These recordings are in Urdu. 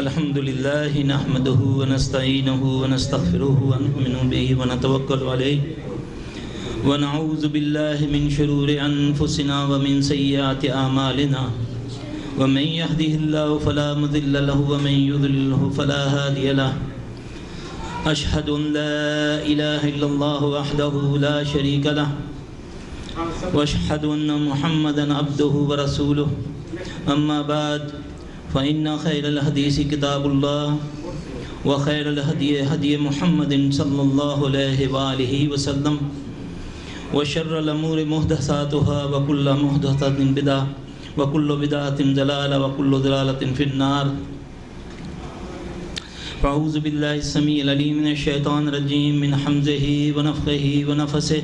الحمد لله نحمده ونستعينه ونستغفره ونؤمن به ونتوكل عليه ونعوذ بالله من شرور أنفسنا ومن سيئات أعمالنا ومن يهده الله فلا مضل له ومن يضلله فلا هادي له أشهد أن لا إله إلا الله وحده لا شريك له وأشهد أن محمدا عبده ورسوله أما بعد فإن خير الحديث كتاب الله وخير الهدي هدي محمد صلى الله عليه وآله وسلم وشر الأمور محدثاتها وكل محدثة بدعة وكل بدعة ضلالة وكل ضلالة في النار. فأعوذ بالله السميع العليم من الشيطان الرجيم من حمزه ونفخه ونفسه.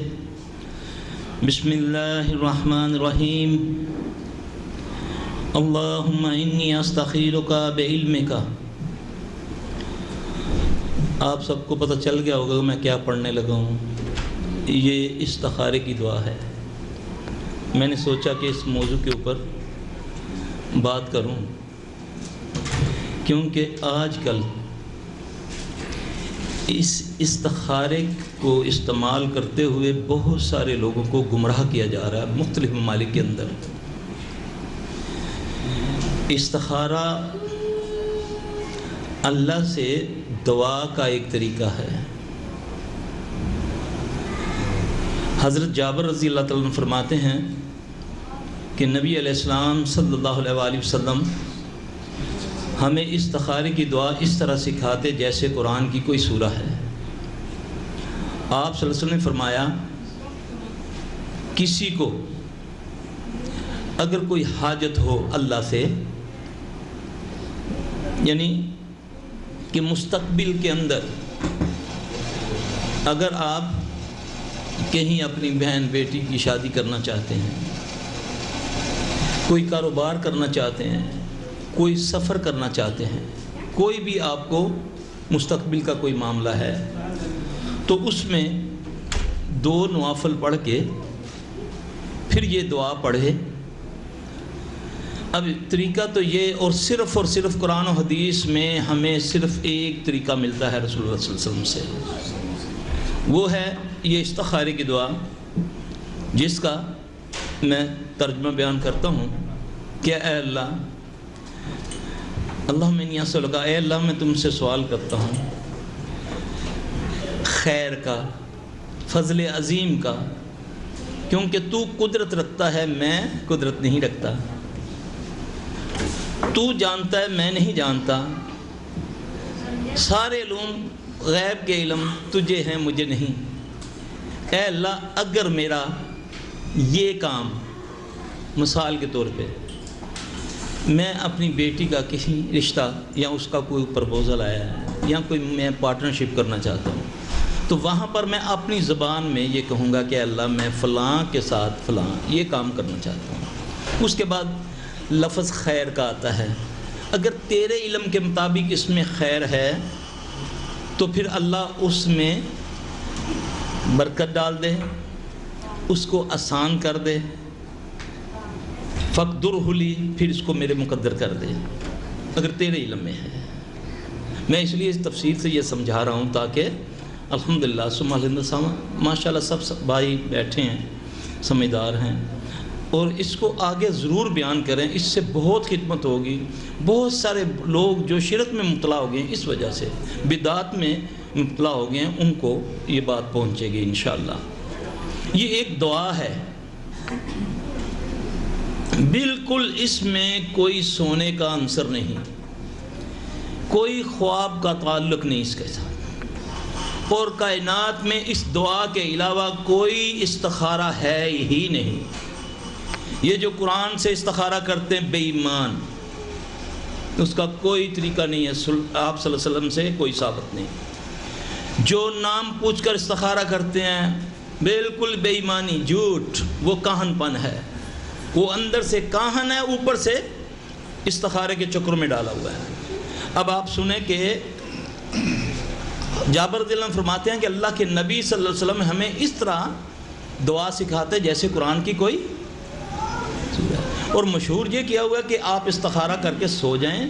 بسم الله الرحمن الرحيم. اللهم إني أستخيرك بعلمك. آپ سب کو پتہ چل گیا ہوگا میں کیا پڑھنے لگا ہوں. یہ استخارے کی دعا ہے. میں نے سوچا کہ اس موضوع کے اوپر بات کروں کیونکہ آج کل اس استخارے کو استعمال کرتے ہوئے بہت سارے لوگوں کو گمراہ کیا جا رہا ہے مختلف ممالک کے اندر. استخارہ اللہ سے دعا کا ایک طریقہ ہے. حضرت جابر رضی اللہ تعالیٰ عنہ فرماتے ہیں کہ نبی علیہ السلام صلی اللہ علیہ وآلہ وسلم ہمیں استخارے کی دعا اس طرح سکھاتے جیسے قرآن کی کوئی سورہ ہے. آپ صلی اللہ علیہ وسلم نے فرمایا کسی کو اگر کوئی حاجت ہو اللہ سے، یعنی کہ مستقبل کے اندر اگر آپ کہیں اپنی بہن بیٹی کی شادی کرنا چاہتے ہیں، کوئی کاروبار کرنا چاہتے ہیں، کوئی سفر کرنا چاہتے ہیں، کوئی بھی آپ کو مستقبل کا کوئی معاملہ ہے تو اس میں 2 نوافل پڑھ کے پھر یہ دعا پڑھے. اب طریقہ تو یہ اور صرف قرآن و حدیث میں ہمیں صرف ایک طریقہ ملتا ہے رسول اللہ صلی اللہ علیہ وسلم سے، وہ ہے یہ استخارے کی دعا، جس کا میں ترجمہ بیان کرتا ہوں کہ اے اللہ، اللہم انی اسألک، اے اللہ میں تم سے سوال کرتا ہوں خیر کا، فضل عظیم کا، کیونکہ تو قدرت رکھتا ہے، میں قدرت نہیں رکھتا. تو جانتا ہے، میں نہیں جانتا. سارے علوم غیب کے علم تجھے ہیں، مجھے نہیں. اے اللہ اگر میرا یہ کام، مثال کے طور پہ میں اپنی بیٹی کا کسی رشتہ یا اس کا کوئی پرپوزل آیا ہے یا کوئی میں پارٹنرشپ کرنا چاہتا ہوں، تو وہاں پر میں اپنی زبان میں یہ کہوں گا کہ اللہ میں فلاں کے ساتھ فلاں یہ کام کرنا چاہتا ہوں. اس کے بعد لفظ خیر کا آتا ہے. اگر تیرے علم کے مطابق اس میں خیر ہے تو پھر اللہ اس میں برکت ڈال دے، اس کو آسان کر دے. فقدرہ لی، پھر اس کو میرے مقدر کر دے اگر تیرے علم میں ہے. میں اس لیے اس تفصیل سے یہ سمجھا رہا ہوں تاکہ الحمدللہ ثم الحمدللہ ماشاءاللہ سب بھائی بیٹھے ہیں، سمجھدار ہیں، اور اس کو آگے ضرور بیان کریں. اس سے بہت خدمت ہوگی. بہت سارے لوگ جو شرک میں مبتلا ہو گئے ہیں اس وجہ سے، بدعات میں مبتلا ہو گئے ہیں، ان کو یہ بات پہنچے گی انشاءاللہ. یہ ایک دعا ہے، بالکل اس میں کوئی سونے کا عنصر نہیں، کوئی خواب کا تعلق نہیں اس کے ساتھ، اور کائنات میں اس دعا کے علاوہ کوئی استخارہ ہے ہی نہیں. یہ جو قرآن سے استخارہ کرتے ہیں بے ایمان، اس کا کوئی طریقہ نہیں ہے. آپ صلی اللہ علیہ وسلم سے کوئی ثابت نہیں. جو نام پوچھ کر استخارہ کرتے ہیں بالکل بے ایمانی، جھوٹ، وہ کاہن پن ہے. وہ اندر سے کاہن ہے، اوپر سے استخارے کے چکر میں ڈالا ہوا ہے. اب آپ سنیں کہ جابر رضی اللہ عنہ فرماتے ہیں کہ اللہ کے نبی صلی اللہ علیہ وسلم ہمیں اس طرح دعا سکھاتے جیسے قرآن کی کوئی. اور مشہور یہ کیا ہوا ہے کہ آپ استخارہ کر کے سو جائیں،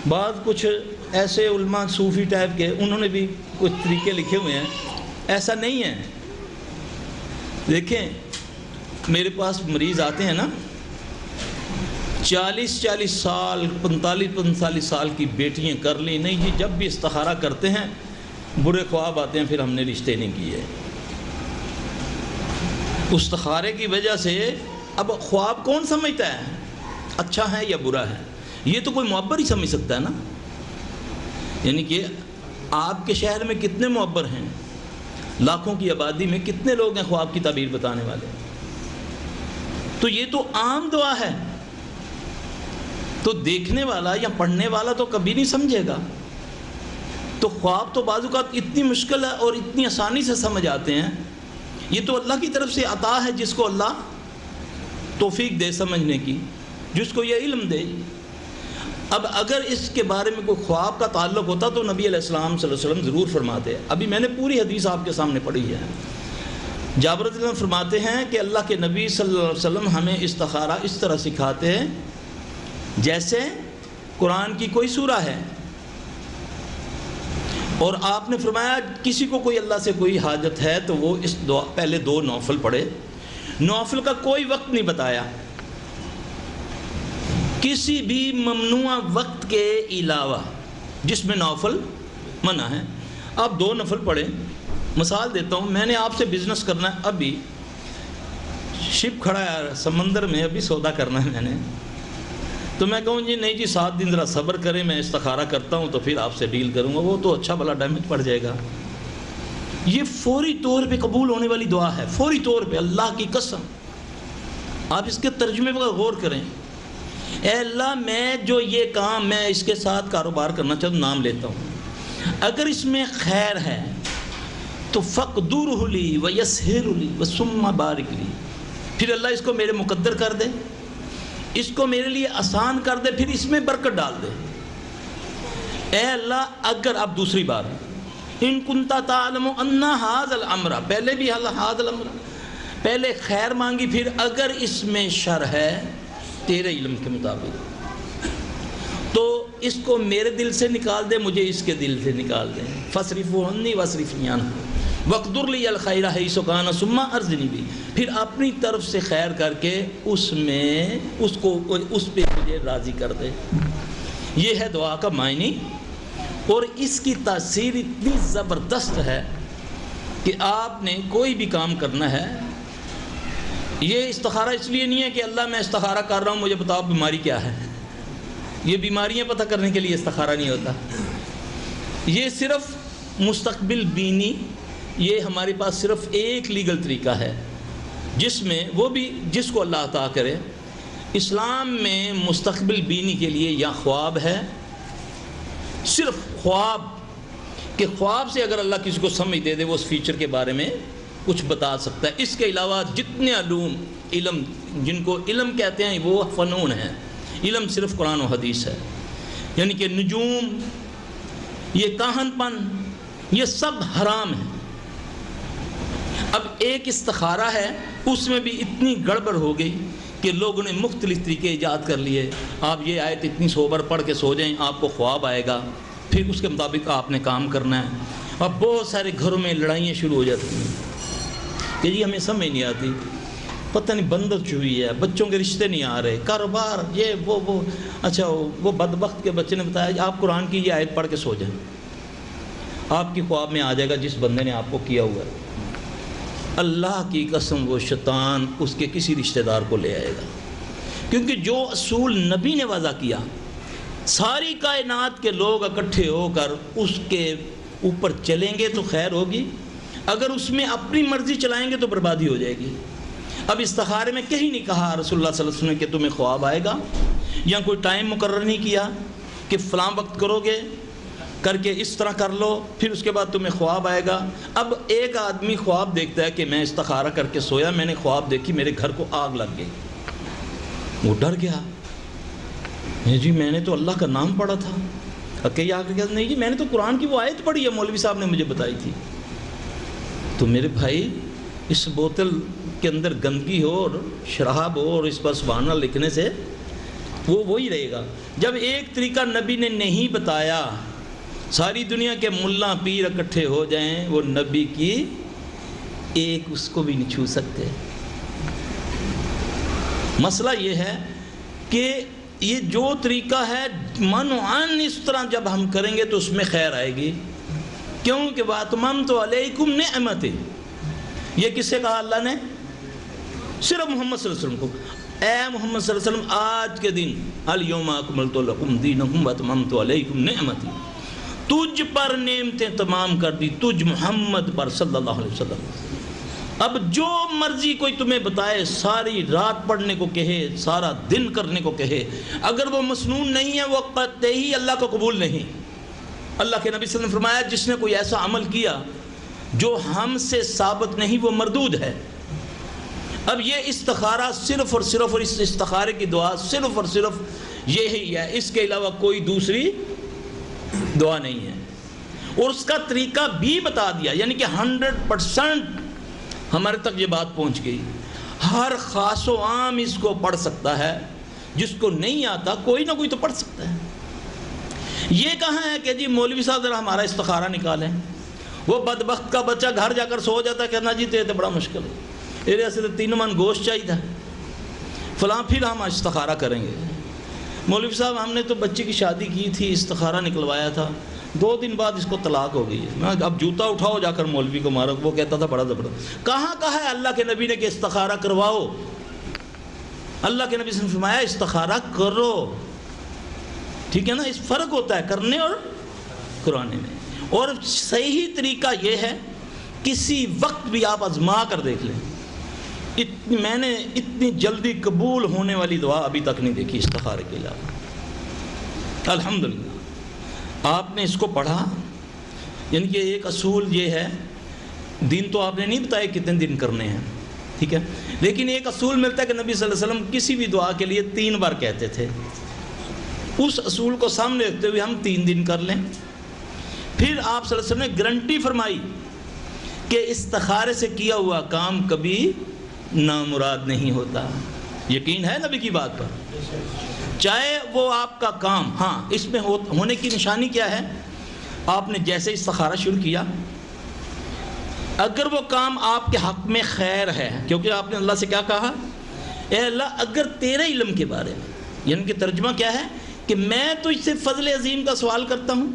بعض کچھ ایسے علماء صوفی ٹائپ کے انہوں نے بھی کچھ طریقے لکھے ہوئے ہیں، ایسا نہیں ہے۔ دیکھیں میرے پاس مریض آتے ہیں نا، 40 سال 45 سال کی بیٹیاں کر لی، نہیں جی جب بھی استخارہ کرتے ہیں برے خواب آتے ہیں، پھر ہم نے رشتے نہیں کیے۔ استخارے کی وجہ سے اب خواب کون سمجھتا ہے اچھا ہے یا برا ہے؟ یہ تو کوئی معبر ہی سمجھ سکتا ہے نا۔ یعنی کہ آپ کے شہر میں کتنے معبر ہیں، لاکھوں کی آبادی میں کتنے لوگ ہیں خواب کی تعبیر بتانے والے؟ تو یہ تو عام دعا ہے، تو دیکھنے والا یا پڑھنے والا تو کبھی نہیں سمجھے گا۔ تو خواب تو بعض اوقات اتنی مشکل ہے اور اتنی آسانی سے سمجھ آتے ہیں، یہ تو اللہ کی طرف سے عطا ہے، جس کو اللہ توفیق دے سمجھنے کی، جس کو یہ علم دے۔ اب اگر اس کے بارے میں کوئی خواب کا تعلق ہوتا تو نبی علیہ السلام صلی اللہ علیہ وسلم ضرور فرماتے۔ ابھی میں نے پوری حدیث آپ کے سامنے پڑھی ہے۔ جابر رضی اللہ عنہ فرماتے ہیں کہ اللہ کے نبی صلی اللہ علیہ وسلم ہمیں استخارہ اس طرح سکھاتے ہیں جیسے قرآن کی کوئی سورہ ہے، اور آپ نے فرمایا کسی کو کوئی اللہ سے کوئی حاجت ہے تو وہ اس دعا پہلے 2 نوافل پڑھے۔ نوافل کا کوئی وقت نہیں بتایا، کسی بھی ممنوع وقت کے علاوہ جس میں نوافل منع ہے۔ آپ 2 نفل پڑھیں۔ مثال دیتا ہوں، میں نے آپ سے بزنس کرنا ہے، ابھی شپ کھڑا ہے سمندر میں، ابھی سودا کرنا ہے میں نے، تو میں کہوں جی نہیں جی 7 دن ذرا صبر کریں، میں استخارہ کرتا ہوں تو پھر آپ سے ڈیل کروں گا، وہ تو اچھا بھلا ڈیمیج پڑ جائے گا۔ یہ فوری طور پہ قبول ہونے والی دعا ہے، فوری طور پہ، اللہ کی قسم۔ آپ اس کے ترجمے پر غور کریں۔ اے اللہ میں جو یہ کام میں اس کے ساتھ کاروبار کرنا چاہتا ہوں، نام لیتا ہوں، اگر اس میں خیر ہے تو فقدرہ لی ویسہر لی وثم بارک لی، پھر اللہ اس کو میرے مقدر کر دے، اس کو میرے لیے آسان کر دے، پھر اس میں برکت ڈال دے۔ اے اللہ اگر، اب دوسری بار، ان کنت تعلم ان ھذا الامر، پہلے بھی ھذا الامر، پہلے خیر مانگی، پھر اگر اس میں شر ہے تیرے علم کے مطابق تو اس کو میرے دل سے نکال دے، مجھے اس کے دل سے نکال دے۔ فاصرفہ عنی واصرفنی عنہ واقدر لی الخیر حیث کان ثم ارزقنی بھی، پھر اپنی طرف سے خیر کر کے اس میں اس پہ مجھے راضی کر دے۔ یہ ہے دعا کا معنی، اور اس کی تاثیر اتنی زبردست ہے کہ آپ نے کوئی بھی کام کرنا ہے، یہ استخارہ اس لیے نہیں ہے کہ اللہ میں استخارہ کر رہا ہوں مجھے بتاؤ بیماری کیا ہے، یہ بیماریاں پتہ کرنے کے لیے استخارہ نہیں ہوتا، یہ صرف مستقبل بینی، یہ ہمارے پاس صرف ایک لیگل طریقہ ہے جس میں وہ بھی جس کو اللہ عطا کرے۔ اسلام میں مستقبل بینی کے لیے یا خواب ہے، صرف خواب، کہ خواب سے اگر اللہ کسی کو سمجھ دے وہ اس فیچر کے بارے میں کچھ بتا سکتا ہے۔ اس کے علاوہ جتنے علم جن کو علم کہتے ہیں وہ فنون ہیں، علم صرف قرآن و حدیث ہے، یعنی کہ نجوم، یہ کاہن پن، یہ سب حرام ہے۔ اب ایک استخارہ ہے، اس میں بھی اتنی گڑبڑ ہو گئی کہ لوگوں نے مختلف طریقے ایجاد کر لیے۔ آپ یہ آیت اتنی سوبر پڑھ کے سو جائیں، آپ کو خواب آئے گا، پھر اس کے مطابق آپ نے کام کرنا ہے۔ اب بہت سارے گھروں میں لڑائیاں شروع ہو جاتی ہیں کہ جی ہمیں سمجھ نہیں آتی، پتہ نہیں بندش ہوئی ہے، بچوں کے رشتے نہیں آ رہے، کاروبار یہ وہ اچھا وہ بدبخت کے بچے نے بتایا آپ قرآن کی یہ آیت پڑھ کے سو جائیں، آپ کی خواب میں آ جائے گا جس بندے نے آپ کو کیا ہوا ہے۔ اللہ کی قسم وہ شیطان اس کے کسی رشتہ دار کو لے آئے گا، کیونکہ جو اصول نبی نے وضع کیا، ساری کائنات کے لوگ اکٹھے ہو کر اس کے اوپر چلیں گے تو خیر ہوگی، اگر اس میں اپنی مرضی چلائیں گے تو بربادی ہو جائے گی۔ اب استخارے میں کہیں نہیں کہا رسول اللہ صلی اللہ علیہ وسلم نے کہ تمہیں خواب آئے گا، یا کوئی ٹائم مقرر نہیں کیا کہ فلاں وقت کرو گے، کر کے اس طرح کر لو پھر اس کے بعد تمہیں خواب آئے گا۔ اب ایک آدمی خواب دیکھتا ہے کہ میں استخارہ کر کے سویا، میں نے خواب دیکھی میرے گھر کو آگ لگ گئی، وہ ڈر گیا، جی میں نے تو اللہ کا نام پڑھا تھا، کئی آ کے نہیں جی میں نے تو قرآن کی وہ آیت پڑھی ہے، مولوی صاحب نے مجھے بتائی تھی۔ تو میرے بھائی اس بوتل کے اندر گندگی ہو اور شراب ہو اور اس پر سبحان اللہ لکھنے سے وہ وہی رہے گا۔ جب ایک طریقہ نبی نے نہیں بتایا، ساری دنیا کے ملا پیر اکٹھے ہو جائیں، وہ نبی کی ایک اس کو بھی نہیں چھو سکتے۔ مسئلہ یہ ہے کہ یہ جو طریقہ ہے منعن، اس طرح جب ہم کریں گے تو اس میں خیر آئے گی۔ کیوں کہ وَأَتْمَمْتُ عَلَيْكُمْ نِعْمَتِي، یہ کس سے کہا اللہ نے؟ صرف محمد صلی اللہ علیہ وسلم کو۔ اے محمد صلی اللہ علیہ وسلم، آج کے دن الْيَوْمَ أَكْمَلْتُ لَكُمْ دِينَكُمْ وَأَتْمَمْتُ عَلَيْكُمْ نِعْمَتِي، تجھ پر نعمتیں تمام کر دی، تجھ محمد پر صلی اللہ علیہ وسلم۔ اب جو مرضی کوئی تمہیں بتائے، ساری رات پڑھنے کو کہے، سارا دن کرنے کو کہے، اگر وہ مسنون نہیں ہے وہ قطعی اللہ کو قبول نہیں۔ اللہ کے نبی صلی اللہ علیہ وسلم نے فرمایا جس نے کوئی ایسا عمل کیا جو ہم سے ثابت نہیں وہ مردود ہے۔ اب یہ استخارہ صرف اور صرف، اور اس استخارے کی دعا صرف اور صرف یہی ہے، اس کے علاوہ کوئی دوسری دعا نہیں ہے۔ اور اس کا طریقہ بھی بتا دیا، یعنی کہ 100% ہمارے تک یہ بات پہنچ گئی۔ ہر خاص و عام اس کو پڑھ سکتا ہے، جس کو نہیں آتا کوئی نہ کوئی تو پڑھ سکتا ہے۔ یہ کہاں ہے کہ جی مولوی صاحب ذرا ہمارا استخارہ نکالیں، وہ بدبخت کا بچہ گھر جا کر سو جاتا ہے، کہنا جی تیرے تو بڑا مشکل ہے، میرے ایسے تو 3 من گوشت چاہیے تھا فلاں، پھر ہم استخارہ کریں گے۔ مولوی صاحب ہم نے تو بچے کی شادی کی تھی، استخارہ نکلوایا تھا، 2 دن بعد اس کو طلاق ہو گئی ہے، میں اب جوتا اٹھاؤ جا کر مولوی کو مارو، وہ کہتا تھا بڑا زبردست۔ کہاں کہا ہے اللہ کے نبی نے کہ استخارہ کرواؤ؟ اللہ کے نبی نے فرمایا استخارہ کرو، ٹھیک ہے نا؟ اس فرق ہوتا ہے کرنے اور کرانے میں۔ اور صحیح طریقہ یہ ہے کسی وقت بھی آپ آزما کر دیکھ لیں، میں نے اتنی جلدی قبول ہونے والی دعا ابھی تک نہیں دیکھی استخارے کے علاوہ۔ الحمدللہ آپ نے اس کو پڑھا، یعنی کہ ایک اصول یہ ہے، دن تو آپ نے نہیں بتایا کتنے دن کرنے ہیں، ٹھیک ہے، لیکن ایک اصول ملتا ہے کہ نبی صلی اللہ علیہ وسلم کسی بھی دعا کے لیے 3 بار کہتے تھے۔ اس اصول کو سامنے رکھتے ہوئے ہم 3 دن کر لیں۔ پھر آپ صلی اللہ علیہ وسلم نے گارنٹی فرمائی کہ استخارے سے کیا ہوا کام کبھی نامراد نہیں ہوتا۔ یقین ہے نبی کی بات پر، چاہے وہ آپ کا کام، ہاں اس میں ہونے کی نشانی کیا ہے؟ آپ نے جیسے استخارہ شروع کیا، اگر وہ کام آپ کے حق میں خیر ہے، کیونکہ آپ نے اللہ سے کیا کہا؟ اے اللہ اگر تیرے علم کے بارے میں، یعنی کہ ترجمہ کیا ہے کہ میں تو اس سے فضل عظیم کا سوال کرتا ہوں،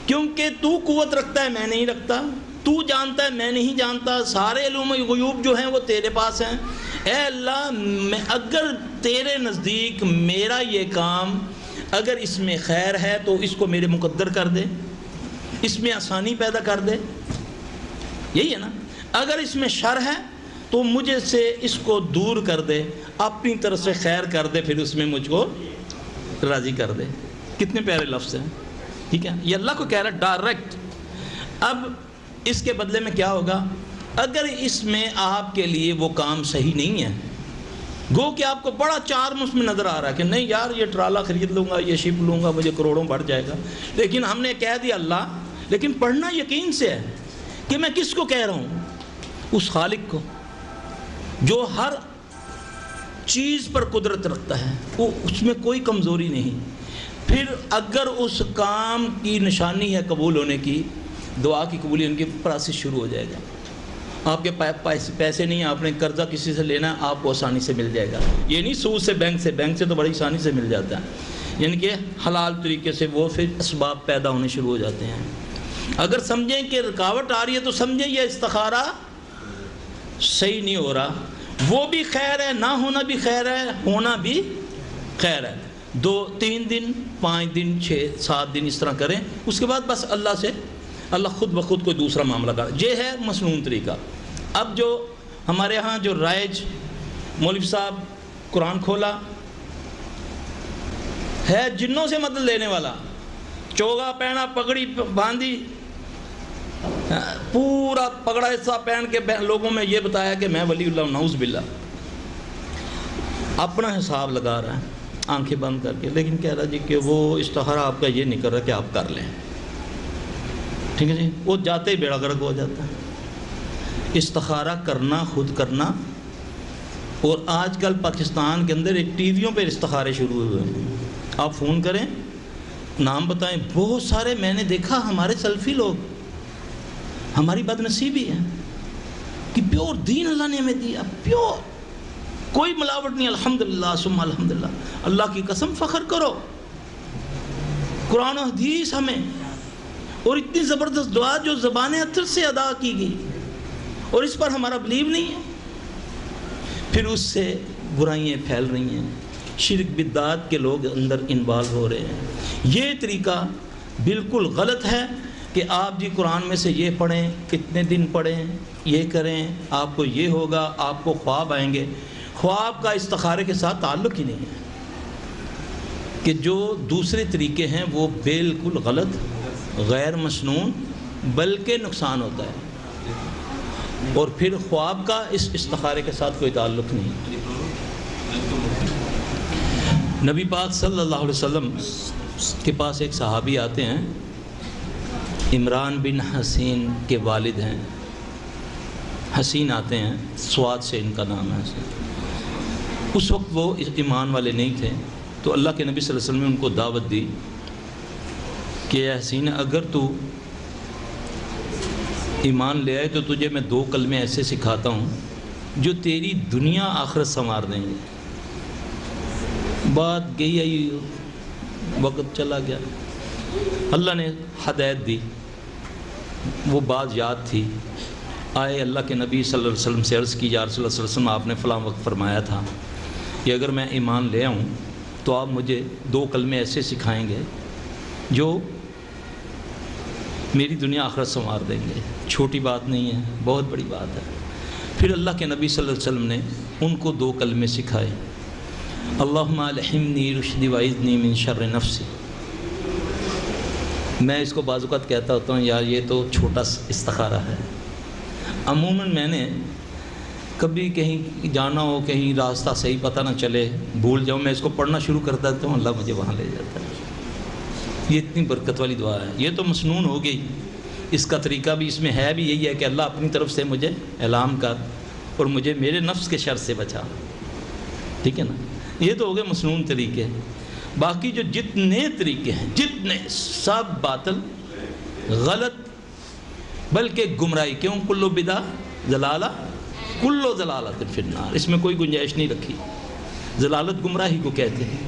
کیونکہ تو قوت رکھتا ہے میں نہیں رکھتا، تو جانتا ہے میں نہیں جانتا، سارے علوم غیوب جو ہیں وہ تیرے پاس ہیں۔ اے اللہ میں اگر تیرے نزدیک میرا یہ کام اگر اس میں خیر ہے تو اس کو میرے مقدر کر دے، اس میں آسانی پیدا کر دے، یہی ہے نا؟ اگر اس میں شر ہے تو مجھے سے اس کو دور کر دے، اپنی طرف سے خیر کر دے، پھر اس میں مجھ کو راضی کر دے۔ کتنے پیارے لفظ ہیں، ٹھیک ہے؟ یہ اللہ کو کہہ رہا ہے ڈائریکٹ۔ اب اس کے بدلے میں کیا ہوگا؟ اگر اس میں آپ کے لیے وہ کام صحیح نہیں ہے، گو کہ آپ کو بڑا چارم اس میں نظر آ رہا ہے کہ نہیں یار یہ ٹرالا خرید لوں گا، یہ شپ لوں گا، مجھے کروڑوں بڑھ جائے گا، لیکن ہم نے کہہ دیا اللہ، لیکن پڑھنا یقین سے ہے کہ میں کس کو کہہ رہا ہوں؟ اس خالق کو جو ہر چیز پر قدرت رکھتا ہے، وہ اس میں کوئی کمزوری نہیں۔ پھر اگر اس کام کی نشانی ہے قبول ہونے کی، دعا کی قبولیت، ان کی پروسیس شروع ہو جائے گا۔ آپ کے پیسے نہیں، آپ نے قرضہ کسی سے لینا ہے، آپ کو آسانی سے مل جائے گا۔ یہ نہیں سود سے، بینک سے تو بڑی آسانی سے مل جاتا ہے، یعنی کہ حلال طریقے سے وہ پھر اسباب پیدا ہونے شروع ہو جاتے ہیں۔ اگر سمجھیں کہ رکاوٹ آ رہی ہے تو سمجھیں یہ استخارہ صحیح نہیں ہو رہا، وہ بھی خیر ہے، نہ ہونا بھی خیر ہے، ہونا بھی خیر ہے۔ 2 3 دن 5 دن 6 7 دن اس طرح کریں، اس کے بعد بس اللہ سے، اللہ خود بخود کوئی دوسرا معاملہ کر۔ یہ ہے مسنون طریقہ۔ اب جو ہمارے ہاں جو رائج مولوی صاحب قرآن کھولا ہے، جنوں سے مدد لینے والا، چوگا پہنا، پگڑی باندھی، پورا پگڑا حصہ پہن کے لوگوں میں یہ بتایا کہ میں ولی اللہ، نعوذ باللہ، اپنا حساب لگا رہا ہے آنکھیں بند کر کے، لیکن کہہ رہا جی کہ وہ استخارہ آپ کا یہ نہیں کر رہا کہ آپ کر لیں، ٹھیک ہے جی؟ وہ جاتے ہی بیڑا گرک ہو جاتا ہے۔ استخارہ کرنا، خود کرنا اور آج کل پاکستان کے اندر ایک ٹی ویوں پہ استخارے شروع ہوئے ہیں. آپ فون کریں، نام بتائیں، بہت سارے میں نے دیکھا ہمارے سلفی لوگ. ہماری بد نصیبی ہے کہ پیور دین اللہ نے ہمیں دیا، پیور، کوئی ملاوٹ نہیں. الحمدللہ ثم الحمدللہ، اللہ کی قسم فخر کرو. قرآن و حدیث ہمیں، اور اتنی زبردست دعا جو زبان اطہر سے ادا کی گئی، اور اس پر ہمارا بلیو نہیں ہے. پھر اس سے برائیاں پھیل رہی ہیں، شرک بدعات کے لوگ اندر انوالو ہو رہے ہیں. یہ طریقہ بالکل غلط ہے کہ آپ جی قرآن میں سے یہ پڑھیں، کتنے دن پڑھیں، یہ کریں، آپ کو یہ ہوگا، آپ کو خواب آئیں گے. خواب کا استخارے کے ساتھ تعلق ہی نہیں ہے. کہ جو دوسرے طریقے ہیں وہ بالکل غلط، غیر مسنون، بلکہ نقصان ہوتا ہے. اور پھر خواب کا اس استخارے کے ساتھ کوئی تعلق نہیں. نبی پاک صلی اللہ علیہ وسلم کے پاس ایک صحابی آتے ہیں، عمران بن حسین کے والد ہیں. حسین آتے ہیں، سواد سے ان کا نام ہے. اس وقت وہ ایمان والے نہیں تھے، تو اللہ کے نبی صلی اللہ علیہ وسلم نے ان کو دعوت دی کہ اے حسین، اگر تو ایمان لے آئے تو تجھے میں 2 کلمے ایسے سکھاتا ہوں جو تیری دنیا آخرت سنوار دیں گے. بات گئی آئی، وقت چلا گیا، اللہ نے ہدایت دی، وہ بات یاد تھی. آئے اللہ کے نبی صلی اللہ علیہ وسلم سے عرض کی، یا رسول اللہ صلی اللہ علیہ وسلم، آپ نے فلاں وقت فرمایا تھا کہ اگر میں ایمان لے آؤں تو آپ مجھے 2 کلمے ایسے سکھائیں گے جو میری دنیا آخرت سنوار دیں گے. چھوٹی بات نہیں ہے، بہت بڑی بات ہے. پھر اللہ کے نبی صلی اللہ علیہ وسلم نے ان کو 2 کلمے سکھائے. اللہم الہمنی رشدی وعذنی من شر نفسی. میں اس کو بعض اوقات کہتا ہوتا ہوں یار یہ تو چھوٹا استخارہ ہے. عموماً میں نے کبھی کہیں جانا ہو، کہیں راستہ صحیح پتہ نہ چلے، بھول جاؤں، میں اس کو پڑھنا شروع کر دیتا ہوں، اللہ مجھے وہاں لے جاتا ہے. یہ اتنی برکت والی دعا ہے. یہ تو مسنون ہو گئی. اس کا طریقہ بھی اس میں ہے بھی یہی ہے کہ اللہ اپنی طرف سے مجھے اعلام کر اور مجھے میرے نفس کے شر سے بچا. ٹھیک ہے نا؟ یہ تو ہو گئے مسنون طریقے. باقی جو جتنے طریقے ہیں، جتنے، سب باطل، غلط، بلکہ گمراہی. کیوں؟ کلو بدع ضلالہ، کلو ضلالۃ فی النار. اس میں کوئی گنجائش نہیں رکھی. ضلالت گمراہی کو کہتے ہیں،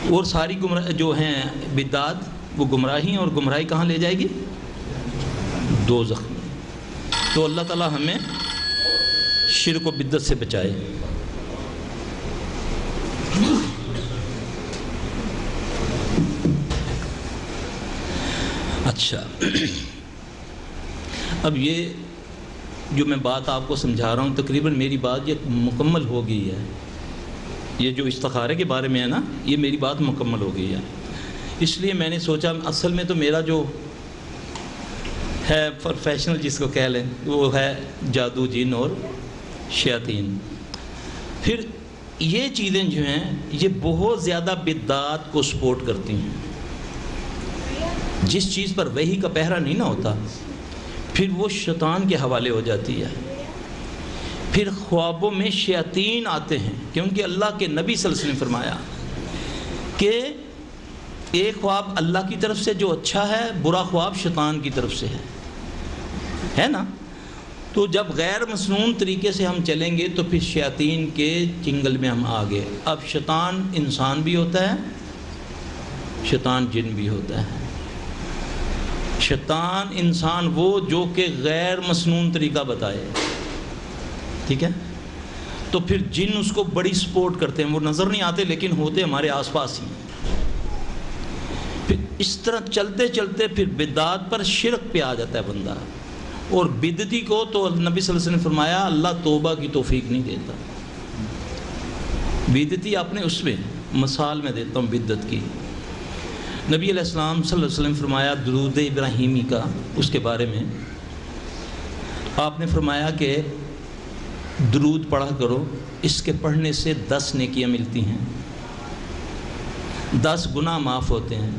اور ساری گمراہ جو ہیں بدعات وہ گمراہی ہیں، اور گمراہی کہاں لے جائے گی؟ دوزخ میں. تو اللہ تعالی ہمیں شرک و بدعت سے بچائے. اچھا، اب یہ جو میں بات آپ کو سمجھا رہا ہوں، تقریباً میری بات یہ مکمل ہو گئی ہے. یہ جو استخارے کے بارے میں ہے نا، یہ میری بات مکمل ہو گئی ہے. اس لیے میں نے سوچا، اصل میں تو میرا جو ہے پروفیشنل جس کو کہہ لیں، وہ ہے جادو، جن اور شیاطین. پھر یہ چیزیں جو ہیں یہ بہت زیادہ بدعات کو سپورٹ کرتی ہیں. جس چیز پر وحی کا پہرا نہیں نہ ہوتا پھر وہ شیطان کے حوالے ہو جاتی ہے. پھر خوابوں میں شیاطین آتے ہیں، کیونکہ اللہ کے نبی صلی اللہ علیہ وسلم نے فرمایا کہ ایک خواب اللہ کی طرف سے جو اچھا ہے، برا خواب شیطان کی طرف سے ہے نا. تو جب غیر مسنون طریقے سے ہم چلیں گے تو پھر شیاطین کے چنگل میں ہم آ گئے. اب شیطان انسان بھی ہوتا ہے، شیطان جن بھی ہوتا ہے. شیطان انسان وہ جو کہ غیر مسنون طریقہ بتائے، ٹھیک ہے. تو پھر جن اس کو بڑی سپورٹ کرتے ہیں. وہ نظر نہیں آتے لیکن ہوتے ہمارے آس پاس ہی. پھر اس طرح چلتے چلتے پھر بدعات پر، شرک پہ آ جاتا ہے بندہ. اور بدعتی کو تو نبی صلی اللہ علیہ وسلم نے فرمایا اللہ توبہ کی توفیق نہیں دیتا. بدعتی آپ نے اس میں مثال میں دیتا ہوں بدعت کی. نبی علیہ السلام صلی اللہ علیہ وسلم فرمایا درود ابراہیمی کا، اس کے بارے میں آپ نے فرمایا کہ درود پڑھا کرو، اس کے پڑھنے سے 10 نیکیاں ملتی ہیں، 10 گناہ معاف ہوتے ہیں،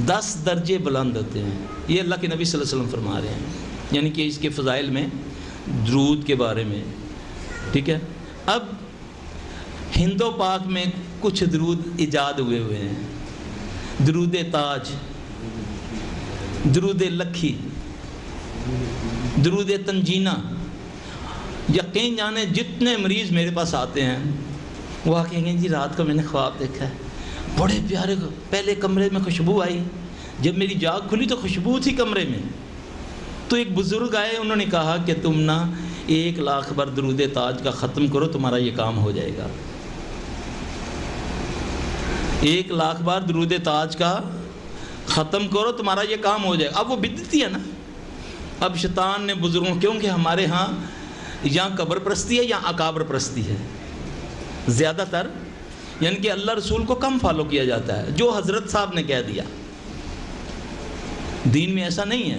10 درجے بلند ہوتے ہیں. یہ اللہ کے نبی صلی اللہ علیہ وسلم فرما رہے ہیں. یعنی کہ اس کے فضائل میں درود کے بارے میں ٹھیک ہے. اب ہند و پاک میں کچھ درود ایجاد ہوئے ہیں. درود تاج، درود لکھی، درود تنجینہ. یقین جانے جتنے مریض میرے پاس آتے ہیں وہ آ کہیں گے جی رات کو میں نے خواب دیکھا ہے، بڑے پیارے، پہلے کمرے میں خوشبو آئی، جب میری جاگ کھلی تو خوشبو تھی کمرے میں. تو ایک بزرگ آئے، انہوں نے کہا کہ تم نا 1,00,000 بار درود تاج کا ختم کرو، تمہارا یہ کام ہو جائے گا. 1,00,000 بار درود تاج کا ختم کرو، تمہارا یہ کام ہو جائے گا. اب وہ بدعتی ہے نا. اب شیطان نے بزرگوں، کیونکہ ہمارے ہاں یا قبر پرستی ہے یا اکابر پرستی ہے زیادہ تر، یعنی کہ اللہ رسول کو کم فالو کیا جاتا ہے، جو حضرت صاحب نے کہہ دیا. دین میں ایسا نہیں ہے.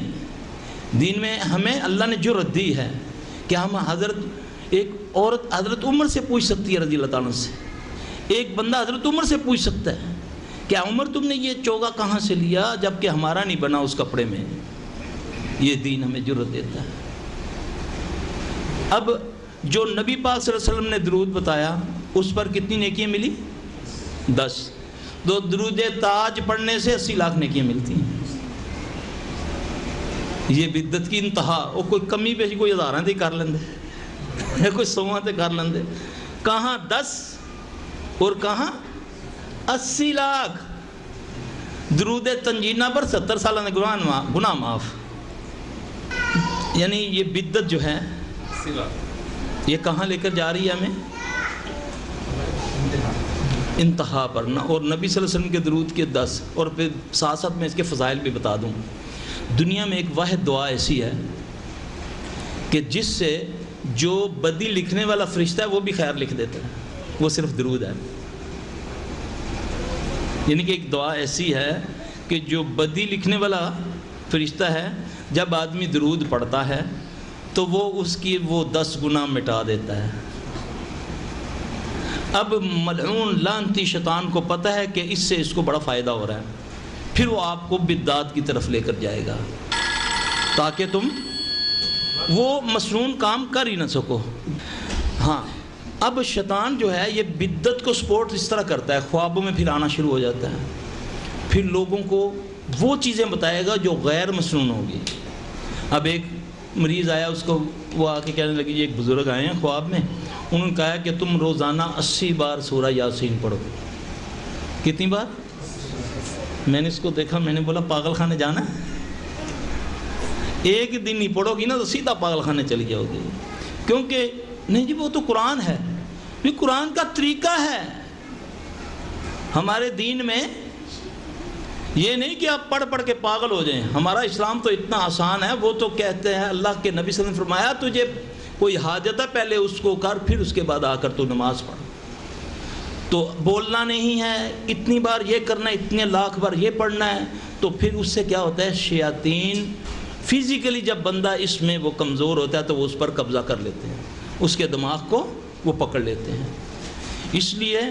دین میں ہمیں اللہ نے جرأت دی ہے کہ ہم ایک عورت حضرت عمر سے پوچھ سکتی ہے رضی اللہ تعالیٰ سے. ایک بندہ حضرت عمر سے پوچھ سکتا ہے کہ عمر تم نے یہ چوگا کہاں سے لیا جب کہ ہمارا نہیں بنا اس کپڑے میں. یہ دین ہمیں جرأت دیتا ہے. اب جو نبی پاک صلی اللہ علیہ وسلم نے درود بتایا اس پر کتنی نیکیاں ملی؟ 10. تو درود تاج پڑھنے سے 80,00,000 نیکیاں ملتی ہیں. یہ بدعت کی انتہا. وہ کوئی کمی پیشی کوئی 1000 تے کر لیندے، کوئی 100 تے کر لیندے. کہاں 10 اور کہاں 80,00,000. درود تنجینہ پر 70 سالہ نے گناہ معاف. یعنی یہ بدعت جو ہے یہ کہاں لے کر جا رہی ہے ہمیں؟ انتہا پر نا. اور نبی صلی اللہ علیہ وسلم کے درود کے 10. اور پھر ساتھ ساتھ میں اس کے فضائل بھی بتا دوں. دنیا میں ایک واحد دعا ایسی ہے کہ جس سے جو بدی لکھنے والا فرشتہ ہے وہ بھی خیر لکھ دیتا ہے، وہ صرف درود ہے. یعنی کہ ایک دعا ایسی ہے کہ جو بدی لکھنے والا فرشتہ ہے جب آدمی درود پڑھتا ہے تو وہ اس کی وہ 10 گناہ مٹا دیتا ہے. اب ملعون لعنتی شیطان کو پتہ ہے کہ اس سے اس کو بڑا فائدہ ہو رہا ہے، پھر وہ آپ کو بدعات کی طرف لے کر جائے گا تاکہ تم وہ مسنون کام کر ہی نہ سکو. ہاں اب شیطان جو ہے یہ بدعت کو سپورٹ اس طرح کرتا ہے، خوابوں میں پھر آنا شروع ہو جاتا ہے، پھر لوگوں کو وہ چیزیں بتائے گا جو غیر مسنون ہوگی. اب ایک مریض آیا، اس کو وہ آ کے کہنے لگی، یہ ایک بزرگ آئے ہیں خواب میں، انہوں نے کہا کہ تم روزانہ 80 بار سورہ یاسین پڑھو. کتنی بار؟ میں نے اس کو دیکھا، میں نے بولا پاگل خانے جانا ہے؟ ایک دن نہیں پڑھو گی نا تو سیدھا پاگل خانے چلی جاؤ گی. کیونکہ نہیں جی وہ تو قرآن ہے، یہ قرآن کا طریقہ ہے. ہمارے دین میں یہ نہیں کہ آپ پڑھ پڑھ کے پاگل ہو جائیں. ہمارا اسلام تو اتنا آسان ہے. وہ تو کہتے ہیں اللہ کے نبی صلی اللہ علیہ وسلم نے فرمایا تجھے کوئی حاجت ہے پہلے اس کو کر، پھر اس کے بعد آ کر تو نماز پڑھ. تو بولنا نہیں ہے، اتنی بار یہ کرنا ہے، اتنے لاکھ بار یہ پڑھنا ہے. تو پھر اس سے کیا ہوتا ہے؟ شیاطین فزیکلی جب بندہ اس میں وہ کمزور ہوتا ہے تو وہ اس پر قبضہ کر لیتے ہیں، اس کے دماغ کو وہ پکڑ لیتے ہیں. اس لیے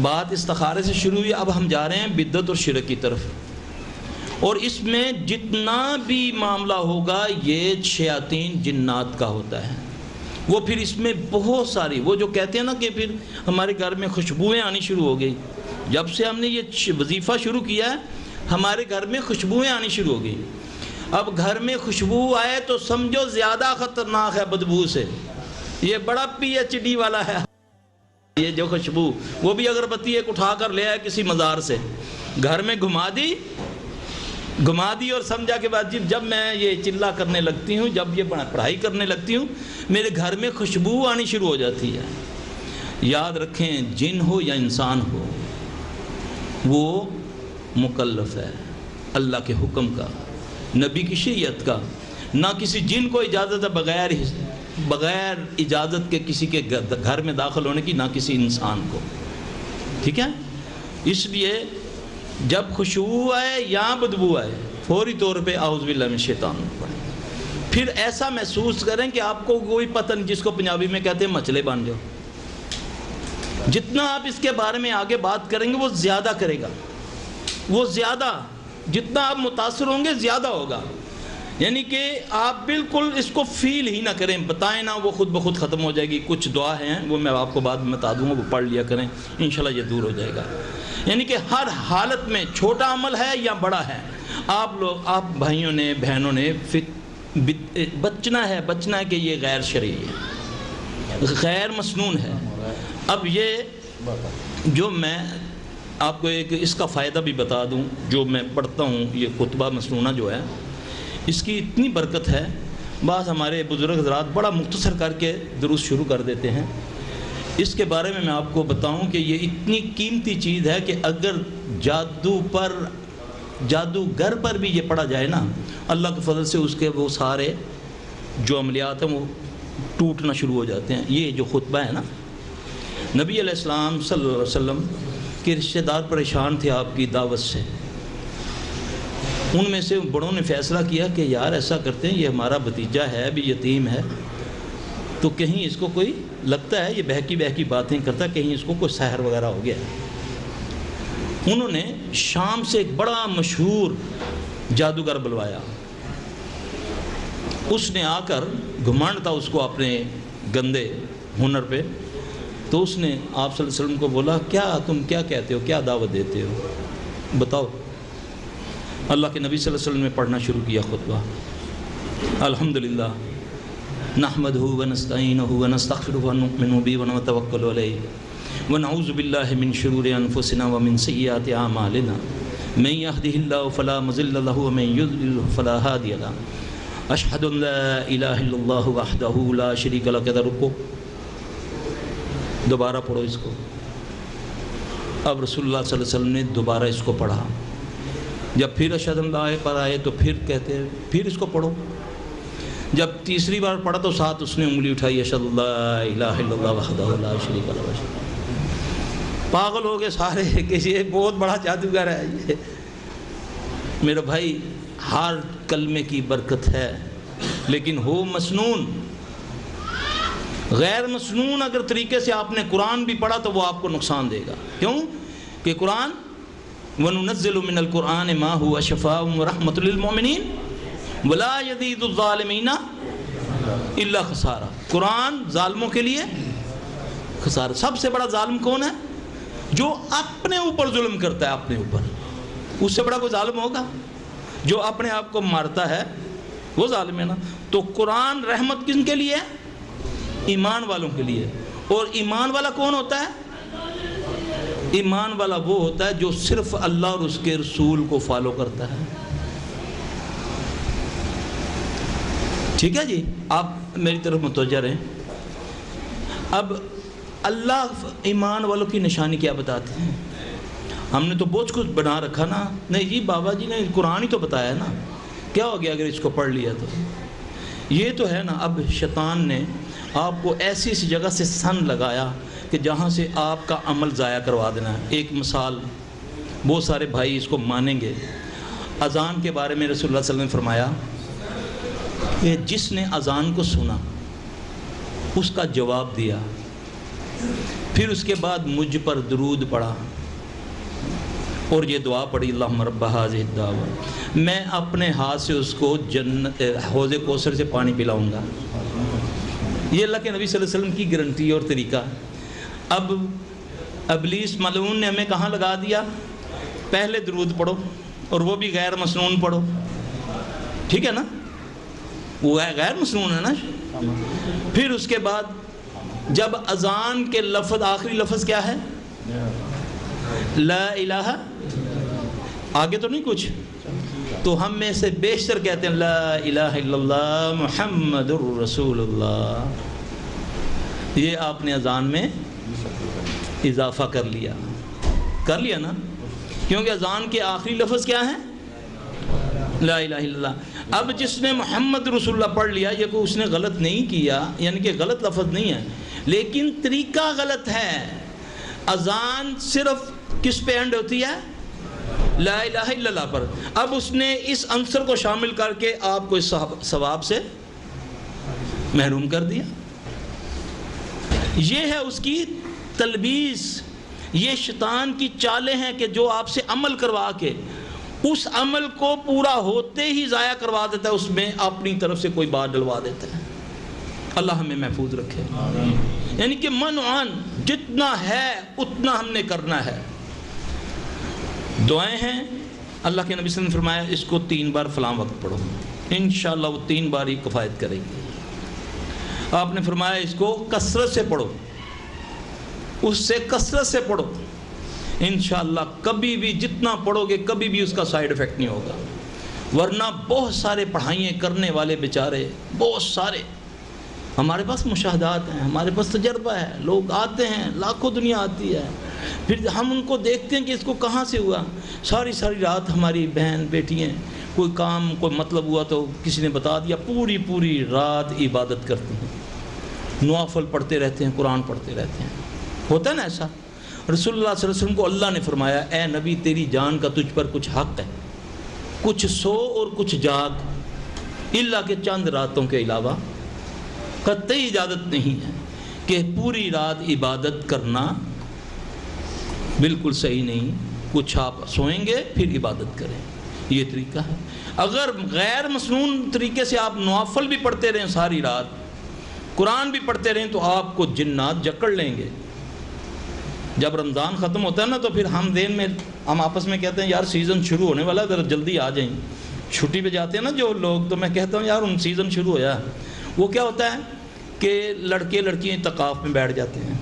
بات استخارے سے شروع ہوئی، اب ہم جا رہے ہیں بدعت اور شرک کی طرف. اور اس میں جتنا بھی معاملہ ہوگا یہ شیاطین جنات کا ہوتا ہے. وہ پھر اس میں بہت ساری، وہ جو کہتے ہیں نا کہ پھر ہمارے گھر میں خوشبوئیں آنی شروع ہو گئی. جب سے ہم نے یہ وظیفہ شروع کیا ہے ہمارے گھر میں خوشبوئیں آنی شروع ہو گئی. اب گھر میں خوشبو آئے تو سمجھو زیادہ خطرناک ہے بدبو سے. یہ بڑا PhD والا ہے یہ جو خوشبو. وہ بھی اگربتی ایک اٹھا کر لے آئے کسی مزار سے، گھر میں گھما دی اور سمجھا کہ بعد جب میں یہ چلا کرنے لگتی ہوں، جب یہ پڑھائی کرنے لگتی ہوں، میرے گھر میں خوشبو آنی شروع ہو جاتی ہے. یاد رکھیں جن ہو یا انسان ہو وہ مکلف ہے اللہ کے حکم کا، نبی کی شریعت کا. نہ کسی جن کو اجازت ہے بغیر اجازت کے کسی کے گھر میں داخل ہونے کی، نہ کسی انسان کو. ٹھیک ہے؟ اس لیے جب خوشبو آئے یا بدبو آئے فوری طور پہ اعوذ باللہ من الشیطان پڑھیں. پھر ایسا محسوس کریں کہ آپ کو کوئی پتہ نہیں، جس کو پنجابی میں کہتے ہیں مچلے بن جاؤ. جتنا آپ اس کے بارے میں آگے بات کریں گے وہ زیادہ کرے گا، وہ زیادہ، جتنا آپ متاثر ہوں گے زیادہ ہوگا. یعنی کہ آپ بالکل اس کو فیل ہی نہ کریں، بتائیں نہ، وہ خود بخود ختم ہو جائے گی۔ کچھ دعا ہیں وہ میں آپ کو بعد میں بتا دوں گا، وہ پڑھ لیا کریں، انشاءاللہ یہ دور ہو جائے گا۔ یعنی کہ ہر حالت میں چھوٹا عمل ہے یا بڑا ہے، آپ بھائیوں نے بہنوں نے بچنا ہے کہ یہ غیر شرعی ہے، غیر مسنون ہے۔ اب یہ جو میں آپ کو ایک اس کا فائدہ بھی بتا دوں، جو میں پڑھتا ہوں، یہ خطبہ مسنونہ جو ہے اس کی اتنی برکت ہے، بعض ہمارے بزرگ حضرات بڑا مختصر کر کے دروس شروع کر دیتے ہیں۔ اس کے بارے میں آپ کو بتاؤں کہ یہ اتنی قیمتی چیز ہے کہ اگر جادوگر پر بھی یہ پڑھا جائے نا، اللہ کے فضل سے اس کے وہ سارے جو عملیات ہیں وہ ٹوٹنا شروع ہو جاتے ہیں۔ یہ جو خطبہ ہے نا، نبی علیہ السلام صلی اللہ علیہ وسلم کے رشتہ دار پریشان تھے آپ کی دعوت سے۔ ان میں سے بڑوں نے فیصلہ کیا کہ یار ایسا کرتے ہیں، یہ ہمارا بھتیجا ہے، ابھی یتیم ہے، تو کہیں اس کو کوئی لگتا ہے یہ بہکی باتیں کرتا ہے، کہیں اس کو کوئی سحر وغیرہ ہو گیا۔ انہوں نے شام سے ایک بڑا مشہور جادوگر بلوایا۔ اس نے آ کر گھمنڈ تھا اس کو اپنے گندے ہنر پہ، تو اس نے آپ صلی اللہ علیہ وسلم کو بولا، تم کیا کہتے ہو، کیا دعوت دیتے ہو، بتاؤ۔ اللہ کے نبی صلی اللہ علیہ وسلم نے پڑھنا شروع کیا خطبہ، الحمدللہ نحمدہ ونستعینہ ونستغفرہ ونؤمن بہ ونتوکل علیہ ونعوذ باللہ من شرور انفسنا ومن سیئات اعمالنا من یہدہ اللہ فلا مضل لہ ومن یضلل فلا ہادی لہ اشہد ان لا الہ الا اللہ وحدہ لا شریک لہ۔ کہتا رکو، دوبارہ پڑھو اس کو۔ اب رسول اللہ صلی اللہ علیہ وسلم نے دوبارہ اس کو پڑھا۔ جب پھر اشہد ان لا پر آئے تو پھر کہتے ہیں پھر اس کو پڑھو۔ جب تیسری بار پڑھا تو ساتھ اس نے انگلی اٹھائی، اشہد ان لا الہ الا اللہ وحدہ لا شریک لہ۔ پاگل ہو گئے سارے کہ یہ بہت بڑا جادوگر ہے یہ۔ میرا بھائی، ہر کلمے کی برکت ہے، لیکن ہو مسنون۔ غیر مسنون اگر طریقے سے آپ نے قرآن بھی پڑھا تو وہ آپ کو نقصان دے گا۔ کیوں کہ قرآن وَنُنَزِّلُ مِنَ الْقُرْآنِ مَا هُوَ شِفَاءٌ وَرَحْمَةٌ لِّلْمُؤْمِنِينَ وَلَا يَزِيدُ الظَّالِمِينَ إِلَّا خَسَارًا۔ قرآن ظالموں کے لیے خسارہ۔ سب سے بڑا ظالم کون ہے؟ جو اپنے اوپر ظلم کرتا ہے، اپنے اوپر۔ اس سے بڑا کوئی ظالم ہوگا؟ جو اپنے آپ کو مارتا ہے وہ ظالم ہے نا۔ تو قرآن رحمت کن کے لیے ہے؟ ایمان والوں کے لیے۔ اور ایمان والا کون ہوتا ہے؟ ایمان والا وہ ہوتا ہے جو صرف اللہ اور اس کے رسول کو فالو کرتا ہے۔ ٹھیک ہے جی، آپ میری طرف متوجہ رہیں۔ اب اللہ ایمان والوں کی نشانی کیا بتاتے ہیں؟ ہم نے تو بہت کچھ بنا رکھا نا، نہیں جی بابا جی نے قرآن ہی تو بتایا نا، کیا ہو گیا اگر اس کو پڑھ لیا تو؟ یہ تو ہے نا۔ اب شیطان نے آپ کو ایسی سی جگہ سے سن لگایا کہ جہاں سے آپ کا عمل ضائع کروا دینا ہے۔ ایک مثال، بہت سارے بھائی اس کو مانیں گے۔ اذان کے بارے میں رسول اللہ صلی اللہ علیہ وسلم نے فرمایا کہ جس نے اذان کو سنا، اس کا جواب دیا، پھر اس کے بعد مجھ پر درود پڑھا اور یہ دعا پڑھی، اللہم رب ھذہ الدعوۃ، میں اپنے ہاتھ سے اس کو جنت حوض کوثر سے پانی پلاؤں گا۔ یہ اللہ کے نبی صلی اللہ علیہ وسلم کی گارنٹی اور طریقہ۔ اب ابلیس ملعون نے ہمیں کہاں لگا دیا؟ پہلے درود پڑھو، اور وہ بھی غیر مسنون پڑھو، ٹھیک ہے نا، وہ غیر مسنون ہے نا۔ پھر اس کے بعد جب اذان کے لفظ، آخری لفظ کیا ہے؟ لا الہ، آگے تو نہیں کچھ۔ تو ہم میں سے بیشتر کہتے ہیں لا الہ الا اللہ محمد الرسول اللہ۔ یہ آپ نے اذان میں اضافہ کر لیا نا، کیونکہ اذان کے آخری لفظ کیا ہے؟ لا الہ الا اللہ۔ اب جس نے محمد رسول اللہ پڑھ لیا، یہ کوئی اس نے غلط نہیں کیا، یعنی کہ غلط لفظ نہیں ہے، لیکن طریقہ غلط ہے۔ اذان صرف کس پہ اینڈ ہوتی ہے؟ لا الہ الا اللہ پر۔ اب اس نے اس عنصر کو شامل کر کے آپ کو اس ثواب سے محروم کر دیا۔ یہ ہے اس کی تلبیس، یہ شیطان کی چالیں ہیں کہ جو آپ سے عمل کروا کے اس عمل کو پورا ہوتے ہی ضائع کروا دیتا ہے، اس میں اپنی طرف سے کوئی بات ڈلوا دیتا ہے۔ اللہ ہمیں محفوظ رکھے۔ یعنی کہ منعان جتنا ہے اتنا ہم نے کرنا ہے۔ دعائیں ہیں، اللہ کے نبی صلی اللہ علیہ وسلم نے فرمایا اس کو 3 بار فلاں وقت پڑھو، انشاءاللہ وہ 3 بار ہی کفایت کرے گی۔ آپ نے فرمایا اس کو کثرت سے پڑھو، اس سے کثرت سے پڑھو، انشاءاللہ کبھی بھی جتنا پڑھو گے کبھی بھی اس کا سائیڈ ایفیکٹ نہیں ہوگا۔ ورنہ بہت سارے پڑھائیں کرنے والے بیچارے، بہت سارے، ہمارے پاس مشاہدات ہیں، ہمارے پاس تجربہ ہے، لوگ آتے ہیں، لاکھوں دنیا آتی ہے، پھر ہم ان کو دیکھتے ہیں کہ اس کو کہاں سے ہوا۔ ساری رات ہماری بہن بیٹی ہیں، کوئی کام کوئی مطلب ہوا تو کسی نے بتا دیا، پوری رات عبادت کرتی ہیں، نوافل پڑھتے رہتے ہیں، قرآن پڑھتے رہتے ہیں۔ ہوتا ہے نا ایسا؟ رسول اللہ صلی اللہ علیہ وسلم کو اللہ نے فرمایا اے نبی تیری جان کا تجھ پر کچھ حق ہے، کچھ سو اور کچھ جاگ، اللہ کے چند راتوں کے علاوہ قطعی اجازت نہیں ہے کہ پوری رات عبادت کرنا بالکل صحیح نہیں، کچھ آپ سوئیں گے پھر عبادت کریں، یہ طریقہ ہے۔ اگر غیر مسنون طریقے سے آپ نوافل بھی پڑھتے رہیں ساری رات، قرآن بھی پڑھتے رہیں تو آپ کو جنات جکڑ لیں گے۔ جب رمضان ختم ہوتا ہے نا تو پھر ہم آپس میں کہتے ہیں یار سیزن شروع ہونے والا ہے، ذرا جلدی آ جائیں۔ چھٹی پہ جاتے ہیں نا جو لوگ، تو میں کہتا ہوں یار ان سیزن شروع ہوا ہے۔ وہ کیا ہوتا ہے کہ لڑکے لڑکیاں اعتکاف میں بیٹھ جاتے ہیں،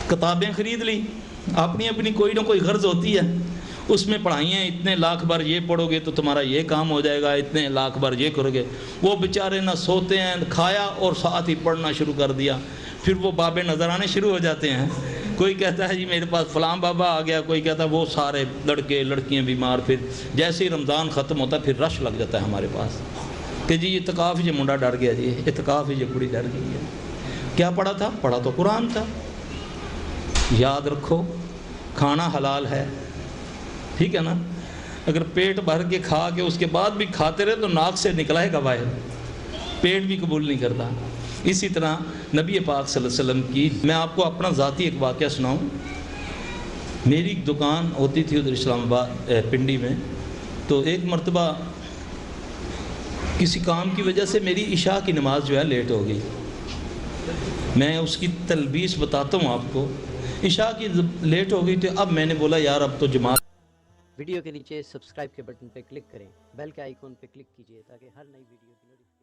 کتابیں خرید لی، اپنی کوئی نہ کوئی غرض ہوتی ہے، اس میں پڑھائیاں اتنے لاکھ بار یہ پڑھو گے تو تمہارا یہ کام ہو جائے گا، اتنے لاکھ بار یہ کرو گے۔ وہ بیچارے نہ سوتے ہیں، کھایا اور ساتھ ہی پڑھنا شروع کر دیا، پھر وہ بابے نظر آنے شروع ہو جاتے ہیں۔ کوئی کہتا ہے جی میرے پاس فلاں بابا آ گیا، کوئی کہتا ہے وہ سارے لڑکے لڑکیاں بیمار۔ پھر جیسے ہی رمضان ختم ہوتا ہے پھر رش لگ جاتا ہے ہمارے پاس کہ جی اعتکاف یہ منڈا ڈر گیا، جی اعتکاف یہ کڑی ڈر گئی ہے۔ کیا پڑھا تھا؟ پڑھا تو قرآن تھا۔ یاد رکھو کھانا حلال ہے، ٹھیک ہے نا؟ اگر پیٹ بھر کے کھا کے اس کے بعد بھی کھاتے رہے تو ناک سے نکلا ہے باہر، پیٹ بھی قبول نہیں کرتا۔ اسی طرح نبی پاک صلی اللہ علیہ وسلم کی، میں آپ کو اپنا ذاتی ایک واقعہ سناؤں۔ میری ایک دکان ہوتی تھی ادھر اسلام آباد پنڈی میں، تو ایک مرتبہ کسی کام کی وجہ سے میری عشاء کی نماز جو ہے لیٹ ہو گئی۔ میں اس کی تلبیس بتاتا ہوں آپ کو۔ عشاء کی لیٹ ہو گئی تو اب میں نے بولا یار اب تو جماعت۔ ویڈیو کے نیچے سبسکرائب کے بٹن پہ کلک کریں، بیل کے آئیکن پہ کلک کیجئے تاکہ ہر نئی ویڈیو کی نوٹیفیکیشن